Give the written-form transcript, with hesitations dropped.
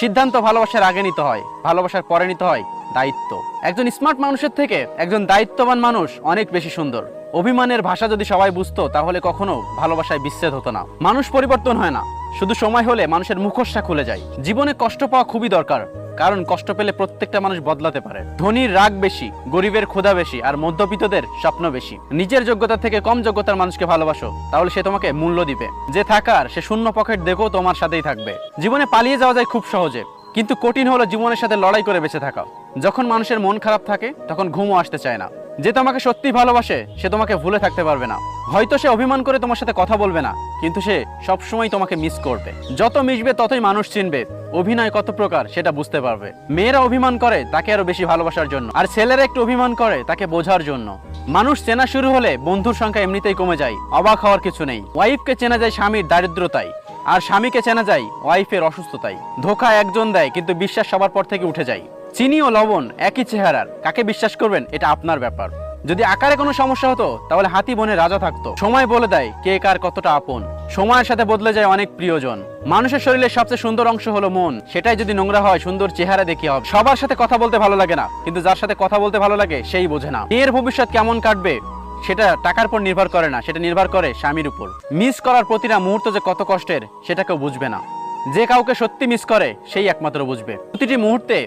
সিদ্ধান্ত ভালোবাসার আগে নিতে হয়, ভালোবাসার পরে নিতে হয় দায়িত্ব। একজন স্মার্ট মানুষের থেকে একজন দায়িত্ববান মানুষ অনেক বেশি সুন্দর। অভিমানের ভাষা যদি সবাই বুঝতো তাহলে কখনো ভালোবাসায় বিচ্ছেদ হতো না। মানুষ পরিবর্তন হয় না, শুধু সময় হলে মানুষের মুখোশটা খুলে যায়। জীবনে কষ্ট পাওয়া খুবই দরকার, কারণ কষ্ট পেলে প্রত্যেকটা মানুষ বদলাতে পারে। ধনীর রাগ বেশি, গরিবের ক্ষুধা বেশি, আর মধ্যবিত্তদের স্বপ্ন বেশি। নিজের যোগ্যতা থেকে কম যোগ্যতার মানুষকে ভালোবাসো, তাহলে সে তোমাকে মূল্য দিবে। যে থাকার সে শূন্য পকেট দেখো তোমার সাথেই থাকবে। জীবনে পালিয়ে যাওয়া যায় খুব সহজে, কিন্তু কঠিন হলো জীবনের সাথে লড়াই করে বেঁচে থাকা। যখন মানুষের মন খারাপ থাকে তখন ঘুমও আসতে চায় না। যে তোমাকে সত্যি ভালোবাসে সে তোমাকে ভুলে থাকতে পারবে না। হয়তো সে অভিমান করে তোমার সাথে কথা বলবে না, কিন্তু সে সবসময় তোমাকে মিস করবে। যত মিশবে ততই মানুষ চিনবে অভিনয় কত প্রকার সেটা বুঝতে পারবে। মেয়েরা অভিমান করে তাকে আরো বেশি ভালোবাসার জন্য, আর ছেলেরা একটু অভিমান করে তাকে বোঝার জন্য। মানুষ চেনা শুরু হলে বন্ধুর সংখ্যা এমনিতেই কমে যায়, অবাক হওয়ার কিছু নেই। ওয়াইফকে চেনা যায় স্বামীর দারিদ্রতায়, আর স্বামীকে চেনা যায় ওয়াইফের অসুস্থতায়। ধোঁকা একজন দেয়, কিন্তু বিশ্বাস সবার পর থেকে উঠে যায়। চিনি ও লবণ একই চেহারার, কাকে বিশ্বাস করবেন এটা আপনার ব্যাপার। যদি আকারে কোনো সমস্যা হতো তাহলে হাতি বনে রাজা থাকতো। সময় বলে দেয় কে কার কতটা আপন। সময়ের সাথে বদলে যায় অনেক প্রিয়জন। মানুষের শরীরের সবচেয়ে সুন্দর অংশ হলো মন, সেটাই যদি নোংরা হয় সুন্দর চেহারা দেখিয়ে হবে। সবার সাথে কথা বলতে ভালো লাগে না, কিন্তু যার সাথে কথা বলতে ভালো লাগে সেই বোঝে না। মেয়ের ভবিষ্যৎ কেমন কাটবে সেটা টাকার উপর নির্ভর করে না, সেটা নির্ভর করে স্বামীর উপর। মিস করার প্রতিটা মুহূর্ত যে কত কষ্টের সেটা কেউ বুঝবে না। যে কাউকে সত্যি মিস করে সেই একমাত্র বুঝবে। প্রতিটি মুহূর্তে